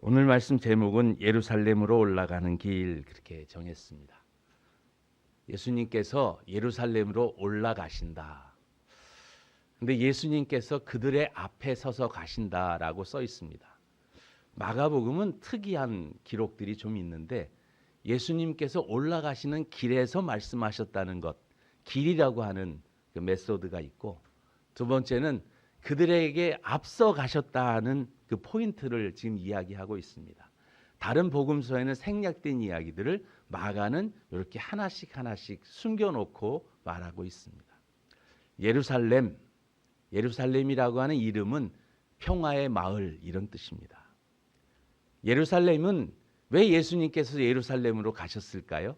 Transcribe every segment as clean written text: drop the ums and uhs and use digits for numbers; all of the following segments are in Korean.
오늘 말씀 제목은 예루살렘으로 올라가는 길 그렇게 정했습니다. 예수님께서 예루살렘으로 올라가신다. 근데 예수님께서 그들의 앞에 서서 가신다라고 써 있습니다. 마가복음은 특이한 기록들이 좀 있는데 예수님께서 올라가시는 길에서 말씀하셨다는 것, 길이라고 하는 그 메소드가 있고, 두 번째는 그들에게 앞서 가셨다는 그 포인트를 지금 이야기하고 있습니다. 다른 복음서에는 생략된 이야기들을 마가는 이렇게 하나씩 숨겨놓고 말하고 있습니다. 예루살렘이라고 하는 이름은 평화의 마을 이런 뜻입니다. 예루살렘은 왜 예수님께서 예루살렘으로 가셨을까요?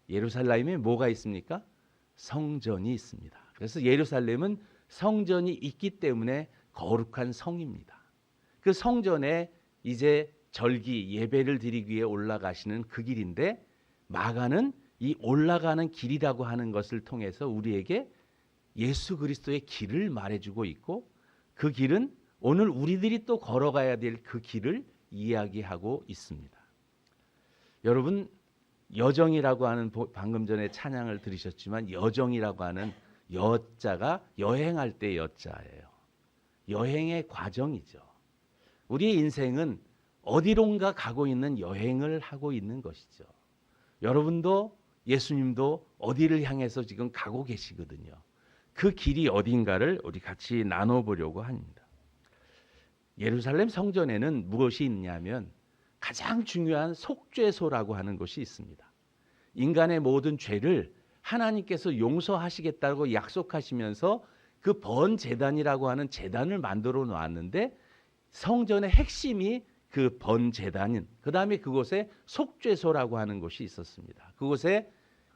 예루살렘에 뭐가 있습니까? 성전이 있습니다. 그래서 예루살렘은 성전이 있기 때문에 거룩한 성입니다. 그 성전에 이제 절기 예배를 드리기 위해 올라가시는 그 길인데, 마가는 이 올라가는 길이라고 하는 것을 통해서 우리에게 예수 그리스도의 길을 말해주고 있고, 그 길은 오늘 우리들이 또 걸어가야 될 그 길을 이야기하고 있습니다. 여러분, 여정이라고 하는, 방금 전에 찬양을 들으셨지만 여정이라고 하는 여자가 여행할 때 여자예요. 여행의 과정이죠. 우리의 인생은 어디론가 가고 있는 여행을 하고 있는 것이죠. 여러분도 예수님도 어디를 향해서 지금 가고 계시거든요. 그 길이 어딘가를 우리 같이 나눠보려고 합니다. 예루살렘 성전에는 무엇이 있냐면 가장 중요한 속죄소라고 하는 것이 있습니다. 인간의 모든 죄를 하나님께서 용서하시겠다고 약속하시면서 그 번제단이라고 하는 제단을 만들어 놓았는데, 성전의 핵심이 그 번제단인, 그 다음에 그곳에 속죄소라고 하는 곳이 있었습니다. 그곳에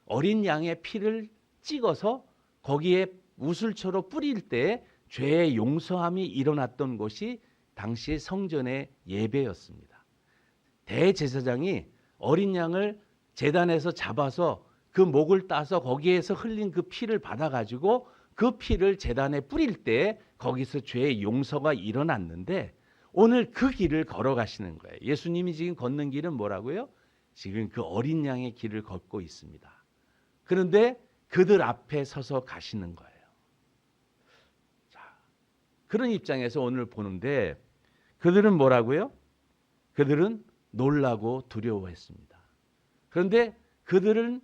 어린 양의 피를 찍어서 거기에 우슬초로 뿌릴 때 죄의 용서함이 일어났던 곳이 당시 성전의 예배였습니다. 대제사장이 어린 양을 제단에서 잡아서 그 목을 따서 거기에서 흘린 그 피를 받아가지고 그 피를 제단에 뿌릴 때 거기서 죄의 용서가 일어났는데, 오늘 그 길을 걸어가시는 거예요. 예수님이 지금 걷는 길은 뭐라고요? 지금 그 어린 양의 길을 걷고 있습니다. 그런데 그들 앞에 서서 가시는 거예요. 자, 그런 입장에서 오늘 보는데 그들은 뭐라고요? 그들은 놀라고 두려워했습니다. 그런데 그들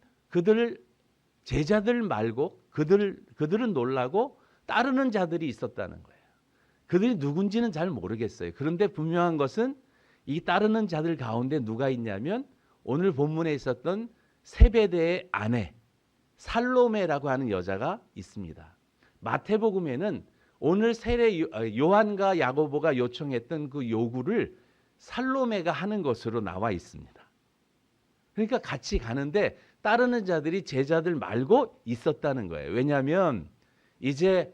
제자들 말고 그들은 놀라고 따르는 자들이 있었다는 거예요. 그들이 누군지는 잘 모르겠어요. 그런데 분명한 것은 이 따르는 자들 가운데 누가 있냐면 오늘 본문에 있었던 세베대의 아내 살로메라고 하는 여자가 있습니다. 마태복음에는 오늘 세례 요한과 야고보가 요청했던 그 요구를 살로메가 하는 것으로 나와 있습니다. 그러니까 같이 가는데 따르는 자들이 제자들 말고 있었다는 거예요. 왜냐하면 이제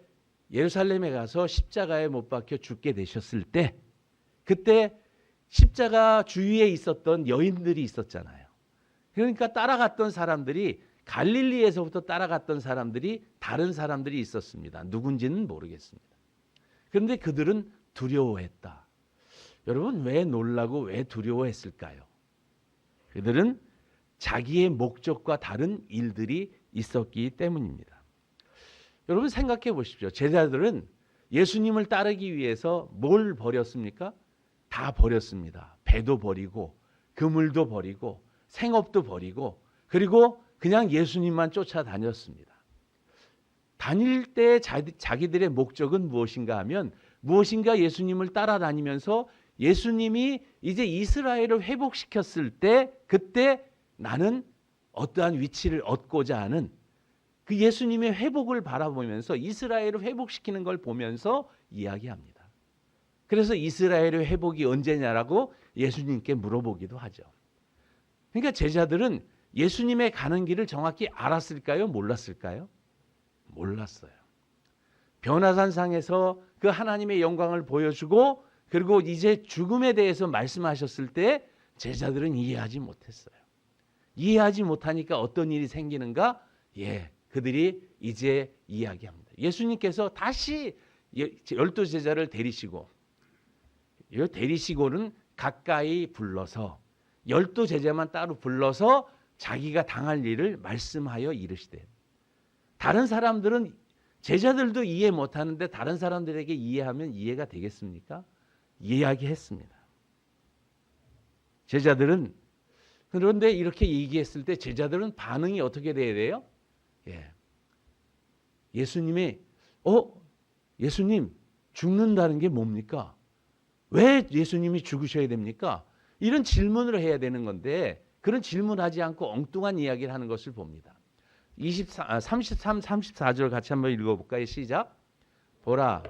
예루살렘에 가서 십자가에 못 박혀 죽게 되셨을 때, 그때 십자가 주위에 있었던 여인들이 있었잖아요. 그러니까 따라갔던 사람들이, 갈릴리에서부터 따라갔던 사람들이, 다른 사람들이 있었습니다. 누군지는 모르겠습니다. 그런데 그들은 두려워했다. 여러분, 왜 놀라고 왜 두려워했을까요? 그들은 자기의 목적과 다른 일들이 있었기 때문입니다. 여러분 생각해 보십시오. 제자들은 예수님을 따르기 위해서 뭘 버렸습니까? 다 버렸습니다. 배도 버리고 그물도 버리고 생업도 버리고, 그리고 그냥 예수님만 쫓아다녔습니다. 다닐 때 자기들의 목적은 무엇인가 하면, 무엇인가 예수님을 따라다니면서 예수님이 이제 이스라엘을 회복시켰을 때, 그때 나는 어떠한 위치를 얻고자 하는 그 예수님의 회복을 바라보면서 이스라엘을 회복시키는 걸 보면서 이야기합니다. 그래서 이스라엘의 회복이 언제냐라고 예수님께 물어보기도 하죠. 그러니까 제자들은 예수님의 가는 길을 정확히 알았을까요? 몰랐을까요? 몰랐어요. 변화산상에서 그 하나님의 영광을 보여주고, 그리고 이제 죽음에 대해서 말씀하셨을 때 제자들은 이해하지 못했어요. 이해하지 못하니까 어떤 일이 생기는가? 그들이 이제 이야기합니다. 예수님께서 다시 12 제자를 데리시고는 가까이 불러서 12제자만 따로 불러서 자기가 당할 일을 말씀하여 이르시되, 다른 사람들은 제자들도 이해 못하는데 다른 사람들에게 이해하면 이해가 되겠습니까? 이야기했습니다. 제자들은, 그런데 이렇게 얘기했을 때 제자들은 반응이 어떻게 돼야 돼요? 예수님이 예수님 죽는다는 게 뭡니까? 왜 예수님이 죽으셔야 됩니까? 이런 질문을 해야 되는 건데 그런 질문하지 않고 엉뚱한 이야기를 하는 것을 봅니다. 33, 34절 같이 한번 읽어볼까요? 시작. 보라,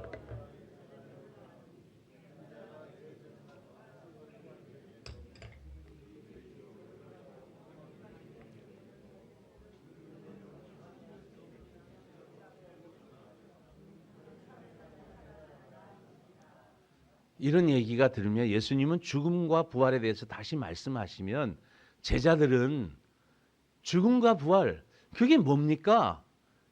이런 얘기가 들으면 예수님은 죽음과 부활에 대해서 다시 말씀하시면 제자들은 죽음과 부활, 그게 뭡니까?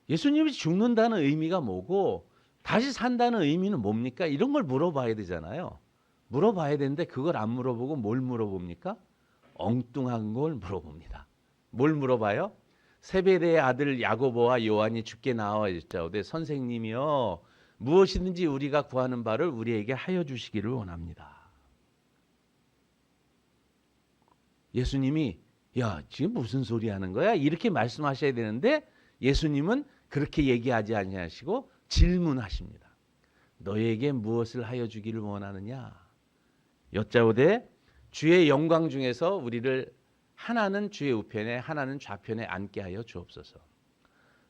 예수님이 죽는다는 의미가 뭐고 다시 산다는 의미는 뭡니까? 이런 걸 물어봐야 되잖아요. 물어봐야 되는데 그걸 안 물어보고 뭘 물어봅니까? 엉뚱한 걸 물어봅니다. 뭘 물어봐요? 세베대의 아들 야고보와 요한이 주께 나와있자오되 선생님이여, 무엇이든지 우리가 구하는 바를 우리에게 하여 주시기를 원합니다. 예수님이 야, 지금 무슨 소리 하는 거야? 이렇게 말씀하셔야 되는데 예수님은 그렇게 얘기하지 아니하시고 질문하십니다. 너에게 무엇을 하여 주기를 원하느냐? 여짜오되 주의 영광 중에서 우리를 하나는 주의 우편에 하나는 좌편에 앉게 하여 주옵소서.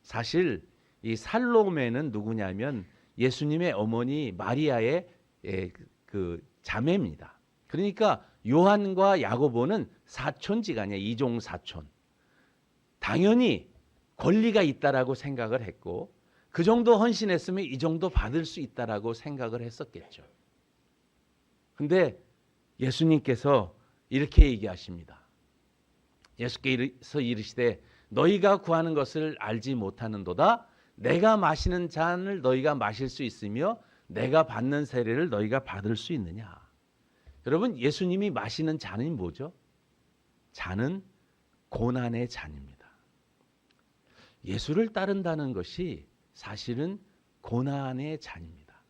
사실 이 살로메는 누구냐면 예수님의 어머니 마리아의 그 자매입니다. 그러니까 요한과 야고보는 사촌지간이야. 이종 사촌. 당연히 권리가 있다라고 생각을 했고 그 정도 헌신했으면 이 정도 받을 수 있다라고 생각을 했었겠죠. 근데 예수님께서 이렇게 얘기하십니다. 예수께서 이르시되 너희가 구하는 것을 알지 못하는도다. 내가 마시는 잔을 너희가 마실 수 있으며 내가 받는 세례를 너희가 받을 수 있느냐. 여러분, 예수님이 마시는 잔은 뭐죠? 잔은 고난의 잔입니다. 예수를 따른다는 것이 사실은 고난의 잔입니다.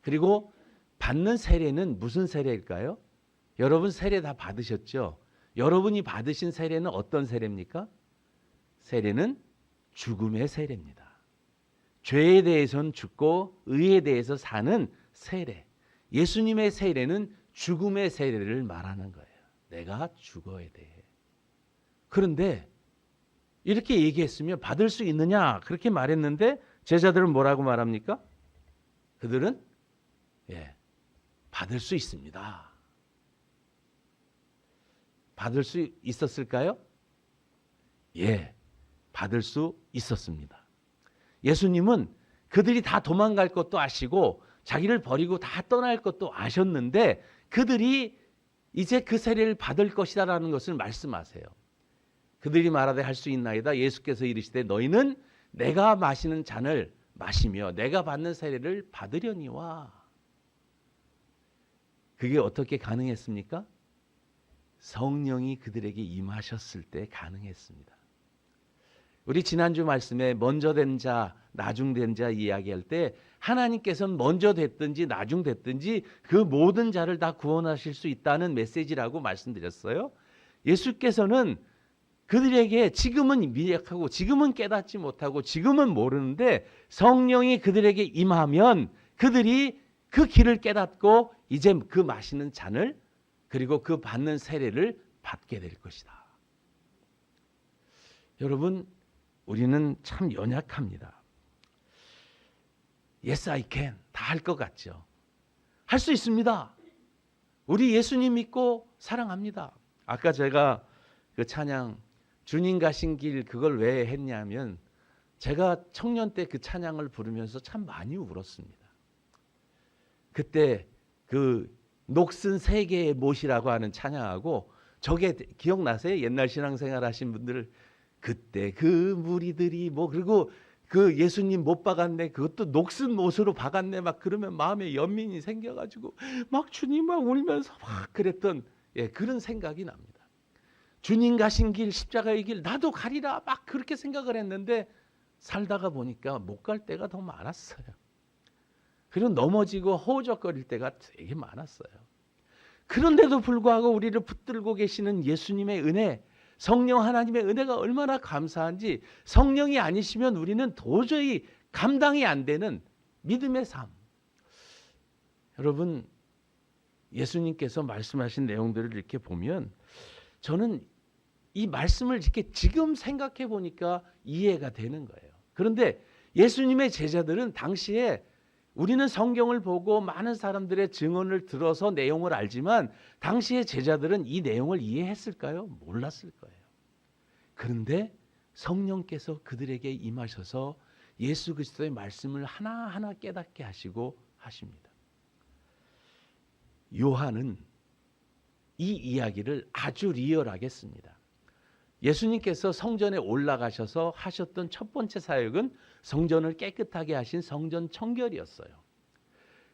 그리고 받는 세례는 무슨 세례일까요? 여러분 세례 다 받으셨죠? 여러분이 받으신 세례는 어떤 세례입니까? 세례는 죽음의 세례입니다. 죄에 대해서는 죽고 의에 대해서 사는 세례. 예수님의 세례는 죽음의 세례를 말하는 거예요. 내가 죽어야 돼. 그런데 이렇게 얘기했으면 받을 수 있느냐? 그렇게 말했는데 제자들은 뭐라고 말합니까? 그들은 받을 수 있습니다. 받을 수 있었을까요? 받을 수 있었습니다. 예수님은 그들이 다 도망갈 것도 아시고 자기를 버리고 다 떠날 것도 아셨는데 그들이 이제 그 세례를 받을 것이다라는 것을 말씀하세요. 그들이 말하되 할 수 있나이다. 예수께서 이르시되 너희는 내가 마시는 잔을 마시며 내가 받는 세례를 받으려니와. 그게 어떻게 가능했습니까? 성령이 그들에게 임하셨을 때 가능했습니다. 우리 지난주 말씀에 먼저 된 자, 나중 된 자 이야기할 때 하나님께서는 먼저 됐든지 나중 됐든지 그 모든 자를 다 구원하실 수 있다는 메시지라고 말씀드렸어요. 예수께서는 그들에게 지금은 미약하고 지금은 깨닫지 못하고 지금은 모르는데 성령이 그들에게 임하면 그들이 그 길을 깨닫고 이제 그 마시는 잔을 그리고 그 받는 세례를 받게 될 것이다. 여러분, 우리는 참 연약합니다. Yes, I can. 다 할 것 같죠. 할 수 있습니다. 우리 예수님 믿고 사랑합니다. 아까 제가 그 찬양 주님 가신 길 그걸 왜 했냐면 제가 청년 때 그 찬양을 부르면서 참 많이 울었습니다. 그때 그 녹슨 세계의 못이라고 하는 찬양하고 저게 기억나세요? 옛날 신앙생활 하신 분들 그때 그 무리들이 뭐 그리고 그 예수님 못 박았네, 그것도 녹슨 못으로 박았네, 막 그러면 마음에 연민이 생겨가지고 막 주님 막 울면서 막 그랬던 그런 생각이 납니다. 주님 가신 길, 십자가의 길 나도 가리라 막 그렇게 생각을 했는데 살다가 보니까 못 갈 때가 더 많았어요. 그리고 넘어지고 허우적거릴 때가 되게 많았어요. 그런데도 불구하고 우리를 붙들고 계시는 예수님의 은혜, 성령 하나님의 은혜가 얼마나 감사한지, 성령이 아니시면 우리는 도저히 감당이 안 되는 믿음의 삶. 여러분, 예수님께서 말씀하신 내용들을 이렇게 보면 저는 이 말씀을 이렇게 지금 생각해 보니까 이해가 되는 거예요. 그런데 예수님의 제자들은 당시에 우리는 성경을 보고 많은 사람들의 증언을 들어서 내용을 알지만 당시의 제자들은 이 내용을 이해했을까요? 몰랐을 거예요. 그런데 성령께서 그들에게 임하셔서 예수 그리스도의 말씀을 하나하나 깨닫게 하시고 하십니다. 요한은 이 이야기를 아주 리얼하게 씁니다. 예수님께서 성전에 올라가셔서 하셨던 첫 번째 사역은 성전을 깨끗하게 하신 성전 청결이었어요.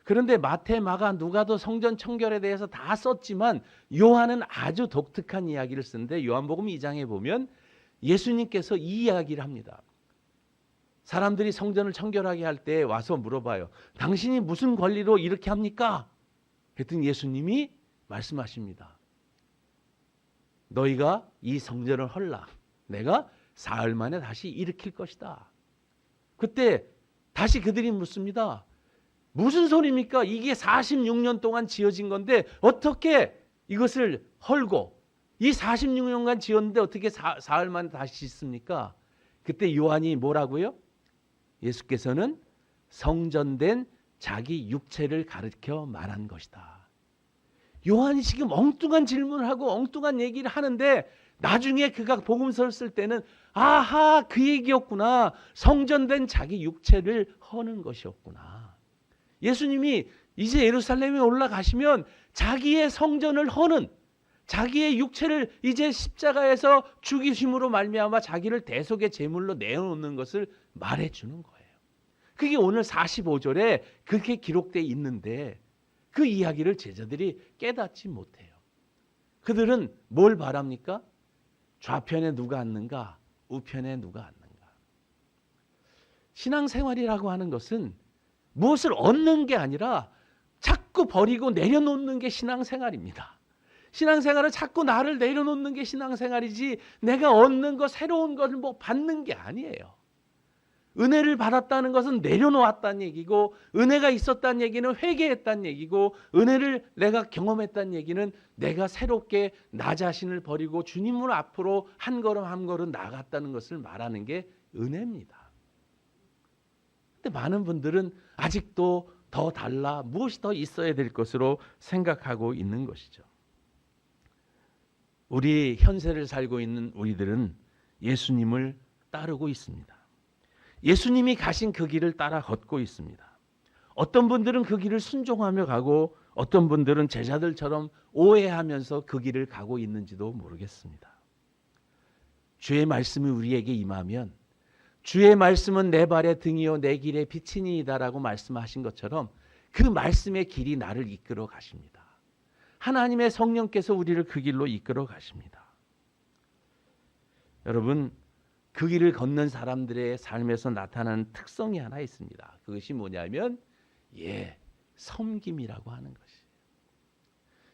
그런데 마태, 마가, 누가도 성전 청결에 대해서 다 썼지만 요한은 아주 독특한 이야기를 쓰는데 요한복음 2장에 보면 예수님께서 이 이야기를 합니다. 사람들이 성전을 청결하게 할 때 와서 물어봐요. 당신이 무슨 권리로 이렇게 합니까? 그랬더니 예수님이 말씀하십니다. 너희가 이 성전을 헐라. 내가 사흘 만에 다시 일으킬 것이다. 그때 다시 그들이 묻습니다. 무슨 소리입니까? 이게 46년 동안 지어진 건데 어떻게 이것을 헐고 이 46년간 지었는데 어떻게 사흘 만에 다시 짓습니까? 그때 요한이 뭐라고요? 예수께서는 성전된 자기 육체를 가르쳐 말한 것이다. 요한이 지금 엉뚱한 질문을 하고 엉뚱한 얘기를 하는데 나중에 그가 복음서를 쓸 때는 아하, 그 얘기였구나. 성전된 자기 육체를 허는 것이었구나. 예수님이 이제 예루살렘에 올라가시면 자기의 성전을 허는, 자기의 육체를 이제 십자가에서 죽이심으로 말미암아 자기를 대속의 제물로 내어놓는 것을 말해주는 거예요. 그게 오늘 45절에 그렇게 기록되어 있는데 그 이야기를 제자들이 깨닫지 못해요. 그들은 뭘 바랍니까? 좌편에 누가 앉는가? 우편에 누가 앉는가? 신앙생활이라고 하는 것은 무엇을 얻는 게 아니라 자꾸 버리고 내려놓는 게 신앙생활입니다. 신앙생활은 자꾸 나를 내려놓는 게 신앙생활이지 내가 얻는 거, 새로운 것을 뭐 받는 게 아니에요. 은혜를 받았다는 것은 내려놓았다는 얘기고, 은혜가 있었다는 얘기는 회개했다는 얘기고, 은혜를 내가 경험했다는 얘기는 내가 새롭게 나 자신을 버리고 주님을 앞으로 한 걸음 한 걸음 나아갔다는 것을 말하는 게 은혜입니다. 근데 많은 분들은 아직도 더 달라, 무엇이 더 있어야 될 것으로 생각하고 있는 것이죠. 우리 현세를 살고 있는 우리들은 예수님을 따르고 있습니다. 예수님이 가신 그 길을 따라 걷고 있습니다. 어떤 분들은 그 길을 순종하며 가고 어떤 분들은 제자들처럼 오해하면서 그 길을 가고 있는지도 모르겠습니다. 주의 말씀이 우리에게 임하면 주의 말씀은 내 발의 등이요 내 길의 빛이니이다라고 말씀하신 것처럼 그 말씀의 길이 나를 이끌어 가십니다. 하나님의 성령께서 우리를 그 길로 이끌어 가십니다. 여러분, 그 길을 걷는 사람들의 삶에서 나타나는 특성이 하나 있습니다. 그것이 뭐냐면 섬김이라고 하는 것이에요.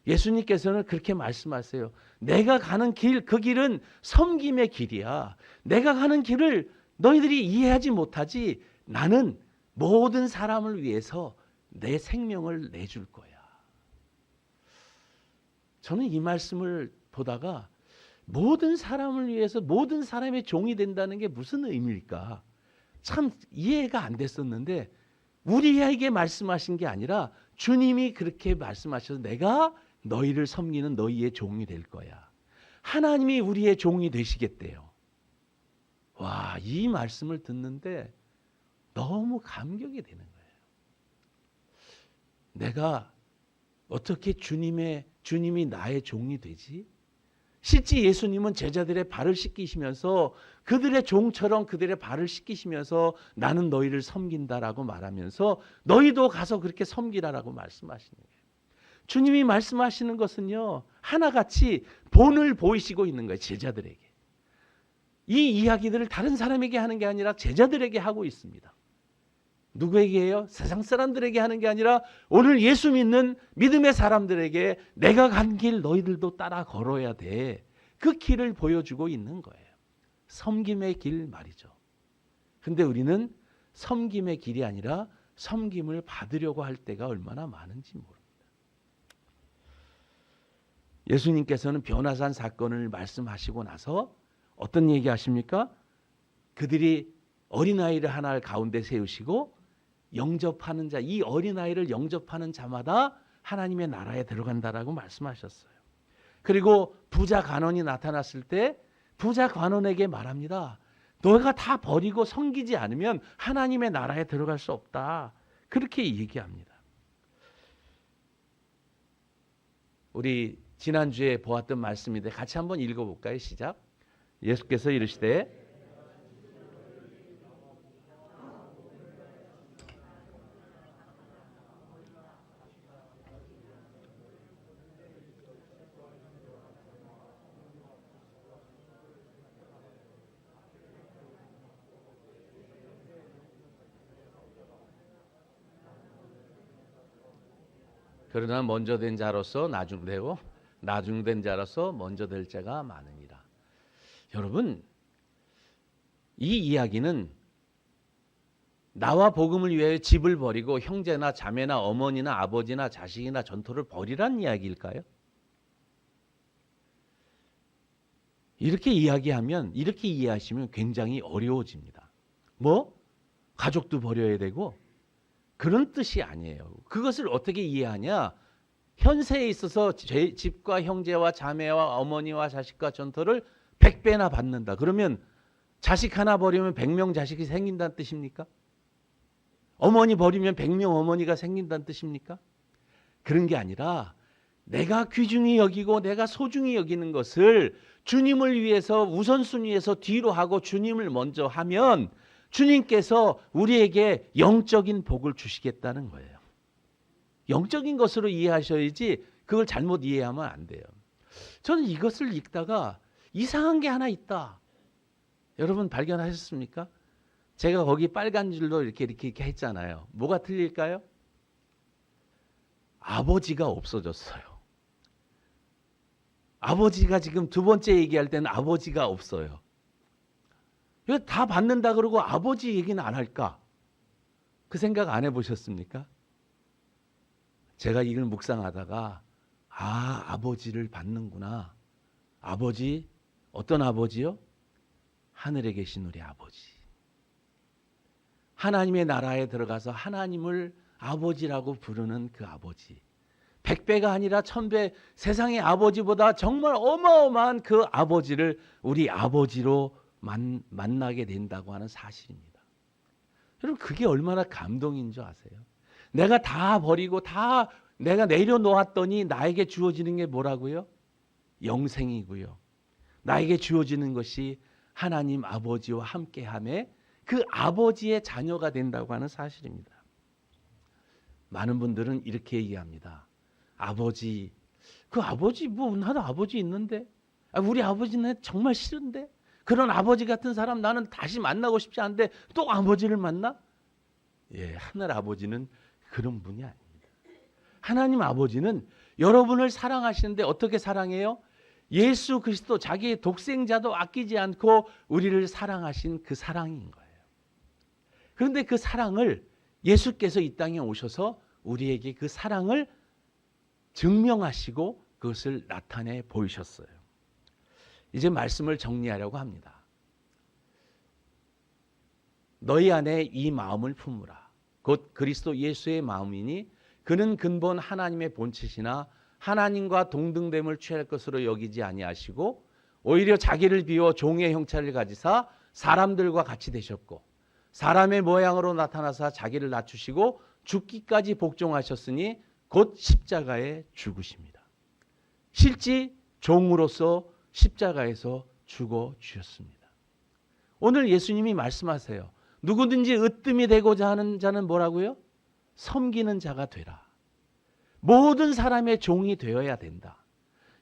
예수님께서는 그렇게 말씀하세요. 내가 가는 길, 그 길은 섬김의 길이야. 내가 가는 길을 너희들이 이해하지 못하지 나는 모든 사람을 위해서 내 생명을 내줄 거야. 저는 이 말씀을 보다가 모든 사람을 위해서 모든 사람의 종이 된다는 게 무슨 의미일까? 참 이해가 안 됐었는데 우리에게 말씀하신 게 아니라 주님이 그렇게 말씀하셔서 내가 너희를 섬기는 너희의 종이 될 거야. 하나님이 우리의 종이 되시겠대요. 와, 이 말씀을 듣는데 너무 감격이 되는 거예요. 내가 어떻게 주님이 나의 종이 되지? 실제 예수님은 제자들의 발을 씻기시면서 그들의 종처럼 그들의 발을 씻기시면서 나는 너희를 섬긴다라고 말하면서 너희도 가서 그렇게 섬기라라고 말씀하시는 거예요. 주님이 말씀하시는 것은요, 하나같이 본을 보이시고 있는 거예요. 제자들에게. 이 이야기들을 다른 사람에게 하는 게 아니라 제자들에게 하고 있습니다. 누구에게요? 세상 사람들에게 하는 게 아니라 오늘 예수 믿는 믿음의 사람들에게 내가 간 길 너희들도 따라 걸어야 돼. 그 길을 보여주고 있는 거예요. 섬김의 길 말이죠. 근데 우리는 섬김의 길이 아니라 섬김을 받으려고 할 때가 얼마나 많은지 모릅니다. 예수님께서는 변화산 사건을 말씀하시고 나서 어떤 얘기 하십니까? 그들이 어린아이를 하나 가운데 세우시고 영접하는 자, 이 어린아이를 영접하는 자마다 하나님의 나라에 들어간다라고 말씀하셨어요. 그리고 부자 관원이 나타났을 때 부자 관원에게 말합니다. 너가 다 버리고 섬기지 않으면 하나님의 나라에 들어갈 수 없다. 그렇게 얘기합니다. 우리 지난주에 보았던 말씀인데 같이 한번 읽어볼까요? 시작. 예수께서 이르시되 그러나 먼저 된 자로서 나중되고 나중된 자로서 먼저 될 자가 많으니라. 여러분, 이 이야기는 나와 복음을 위해 집을 버리고 형제나 자매나 어머니나 아버지나 자식이나 전토를 버리란 이야기일까요? 이렇게 이야기하면, 이렇게 이해하시면 굉장히 어려워집니다. 뭐? 가족도 버려야 되고? 그런 뜻이 아니에요. 그것을 어떻게 이해하냐? 현세에 있어서 집과 형제와 자매와 어머니와 자식과 전토를 100배나 받는다. 그러면 자식 하나 버리면 100명 자식이 생긴다는 뜻입니까? 어머니 버리면 100명 어머니가 생긴다는 뜻입니까? 그런 게 아니라 내가 귀중히 여기고 내가 소중히 여기는 것을 주님을 위해서 우선순위에서 뒤로 하고 주님을 먼저 하면 주님께서 우리에게 영적인 복을 주시겠다는 거예요. 영적인 것으로 이해하셔야지 그걸 잘못 이해하면 안 돼요. 저는 이것을 읽다가 이상한 게 하나 있다. 여러분 발견하셨습니까? 제가 거기 빨간 줄로 이렇게 했잖아요. 뭐가 틀릴까요? 아버지가 없어졌어요. 아버지가 지금 두 번째 얘기할 때는 아버지가 없어요. 이거 다 받는다 그러고 아버지 얘기는 안 할까? 그 생각 안 해보셨습니까? 제가 이걸 묵상하다가 아버지를 받는구나. 아버지, 어떤 아버지요? 하늘에 계신 우리 아버지. 하나님의 나라에 들어가서 하나님을 아버지라고 부르는 그 아버지. 100배가 아니라 1000배, 세상의 아버지보다 정말 어마어마한 그 아버지를 우리 아버지로 만나게 된다고 하는 사실입니다. 여러분 그게 얼마나 감동인 줄 아세요? 내가 다 버리고 다 내가 내려놓았더니 나에게 주어지는 게 뭐라고요? 영생이고요. 나에게 주어지는 것이 하나님 아버지와 함께함에 그 아버지의 자녀가 된다고 하는 사실입니다. 많은 분들은 이렇게 얘기합니다. 아버지, 그 아버지 나도 아버지 있는데 우리 아버지는 정말 싫은데 그런 아버지 같은 사람 나는 다시 만나고 싶지 않은데 또 아버지를 만나? 예, 하늘 아버지는 그런 분이 아닙니다. 하나님 아버지는 여러분을 사랑하시는데 어떻게 사랑해요? 예수 그리스도 자기의 독생자도 아끼지 않고 우리를 사랑하신 그 사랑인 거예요. 그런데 그 사랑을 예수께서 이 땅에 오셔서 우리에게 그 사랑을 증명하시고 그것을 나타내 보이셨어요. 이제 말씀을 정리하려고 합니다. 너희 안에 이 마음을 품으라. 곧 그리스도 예수의 마음이니 그는 근본 하나님의 본체시나 하나님과 동등됨을 취할 것으로 여기지 아니하시고 오히려 자기를 비워 종의 형체를 가지사 사람들과 같이 되셨고 사람의 모양으로 나타나사 자기를 낮추시고 죽기까지 복종하셨으니 곧 십자가에 죽으십니다. 실제 종으로서 십자가에서 죽어 주셨습니다. 오늘 예수님이 말씀하세요. 누구든지 으뜸이 되고자 하는 자는 뭐라고요? 섬기는 자가 되라. 모든 사람의 종이 되어야 된다.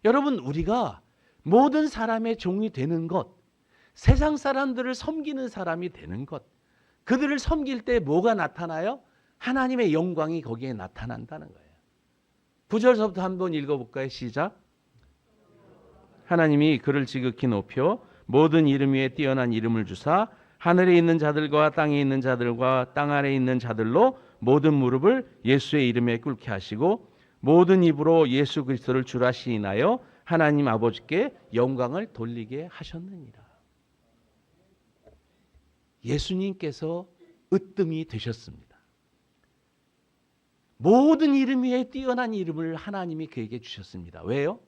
여러분, 우리가 모든 사람의 종이 되는 것, 세상 사람들을 섬기는 사람이 되는 것, 그들을 섬길 때 뭐가 나타나요? 하나님의 영광이 거기에 나타난다는 거예요. 9절서부터 한번 읽어볼까요? 시작. 하나님이 그를 지극히 높여 모든 이름 위에 뛰어난 이름을 주사 하늘에 있는 자들과 땅에 있는 자들과 땅 아래에 있는 자들로 모든 무릎을 예수의 이름에 꿇게 하시고 모든 입으로 예수 그리스도를 주라 시인하여 하나님 아버지께 영광을 돌리게 하셨느니라. 예수님께서 으뜸이 되셨습니다. 모든 이름 위에 뛰어난 이름을 하나님이 그에게 주셨습니다. 왜요?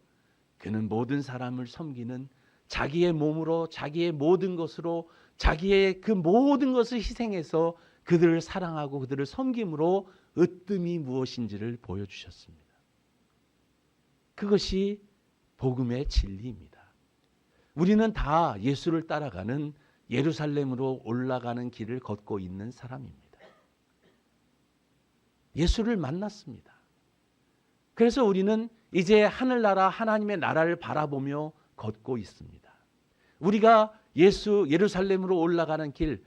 그는 모든 사람을 섬기는 자기의 몸으로 자기의 모든 것으로 자기의 그 모든 것을 희생해서 그들을 사랑하고 그들을 섬김으로 으뜸이 무엇인지를 보여주셨습니다. 그것이 복음의 진리입니다. 우리는 다 예수를 따라가는 예루살렘으로 올라가는 길을 걷고 있는 사람입니다. 예수를 만났습니다. 그래서 우리는 이제 하늘나라 하나님의 나라를 바라보며 걷고 있습니다. 우리가 예루살렘으로 올라가는 길,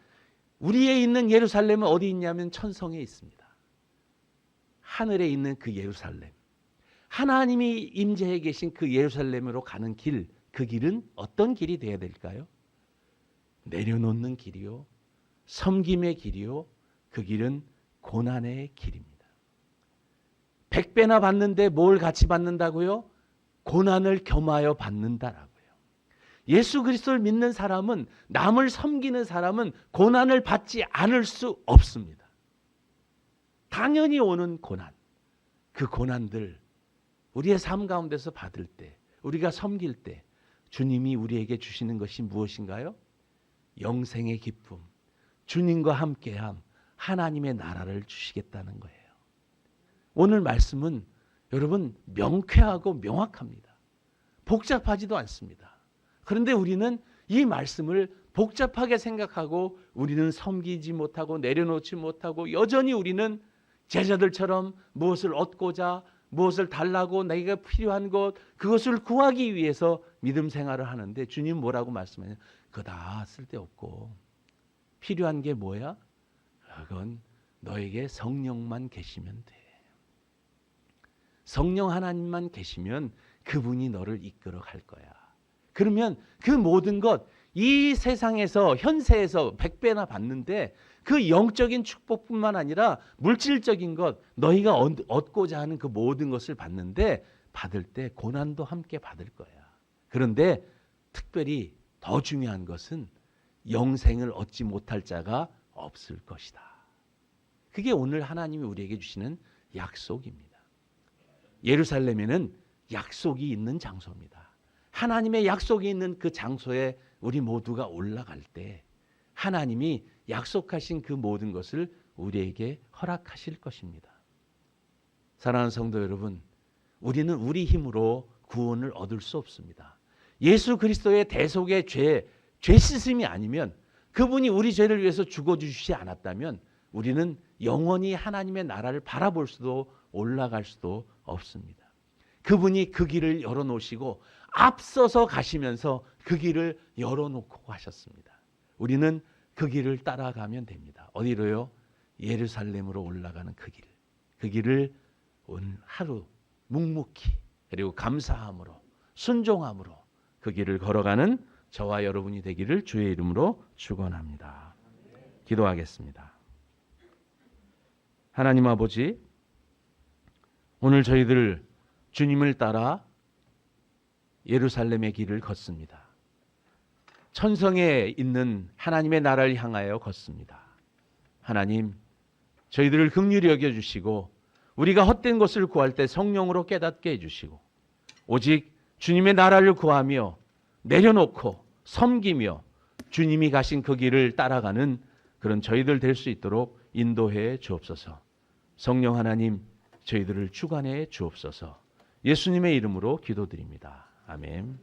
우리에 있는 예루살렘은 어디 있냐면 천성에 있습니다. 하늘에 있는 그 예루살렘, 하나님이 임재해 계신 그 예루살렘으로 가는 길, 그 길은 어떤 길이 되어야 될까요? 내려놓는 길이요, 섬김의 길이요, 그 길은 고난의 길입니다. 100배나 받는데 뭘 같이 받는다고요? 고난을 겸하여 받는다라고요. 예수 그리스도를 믿는 사람은, 남을 섬기는 사람은 고난을 받지 않을 수 없습니다. 당연히 오는 고난, 그 고난들 우리의 삶 가운데서 받을 때, 우리가 섬길 때 주님이 우리에게 주시는 것이 무엇인가요? 영생의 기쁨, 주님과 함께함, 하나님의 나라를 주시겠다는 거예요. 오늘 말씀은 여러분 명쾌하고 명확합니다. 복잡하지도 않습니다. 그런데 우리는 이 말씀을 복잡하게 생각하고 우리는 섬기지 못하고 내려놓지 못하고 여전히 우리는 제자들처럼 무엇을 얻고자, 무엇을 달라고, 내가 필요한 것, 그것을 구하기 위해서 믿음 생활을 하는데 주님 뭐라고 말씀하냐? 그거 다 쓸데없고 필요한 게 뭐야? 그건 너에게 성령만 계시면 돼. 성령 하나님만 계시면 그분이 너를 이끌어 갈 거야. 그러면 그 모든 것, 이 세상에서 현세에서 100배나 받는데 그 영적인 축복뿐만 아니라 물질적인 것, 너희가 얻고자 하는 그 모든 것을 받는데 받을 때 고난도 함께 받을 거야. 그런데 특별히 더 중요한 것은 영생을 얻지 못할 자가 없을 것이다. 그게 오늘 하나님이 우리에게 주시는 약속입니다. 예루살렘에는 약속이 있는 장소입니다. 하나님의 약속이 있는 그 장소에 우리 모두가 올라갈 때 하나님이 약속하신 그 모든 것을 우리에게 허락하실 것입니다. 사랑하는 성도 여러분, 우리는 우리 힘으로 구원을 얻을 수 없습니다. 예수 그리스도의 대속의 죄 씻음이 아니면, 그분이 우리 죄를 위해서 죽어주시지 않았다면 우리는 영원히 하나님의 나라를 바라볼 수도 올라갈 수도 없습니다. 그분이 그 길을 열어놓으시고 앞서서 가시면서 그 길을 열어놓고 가셨습니다. 우리는 그 길을 따라가면 됩니다. 어디로요? 예루살렘으로 올라가는 그 길. 그 길을 오늘 하루 묵묵히 그리고 감사함으로 순종함으로 그 길을 걸어가는 저와 여러분이 되기를 주의 이름으로 축원합니다. 기도하겠습니다. 하나님 아버지, 오늘 저희들 주님을 따라 예루살렘의 길을 걷습니다. 천성에 있는 하나님의 나라를 향하여 걷습니다. 하나님, 저희들을 긍휼히 여겨주시고 우리가 헛된 것을 구할 때 성령으로 깨닫게 해주시고 오직 주님의 나라를 구하며 내려놓고 섬기며 주님이 가신 그 길을 따라가는 그런 저희들 될 수 있도록 인도해 주옵소서. 성령 하나님, 저희들을 주관해 주옵소서. 예수님의 이름으로 기도드립니다. 아멘.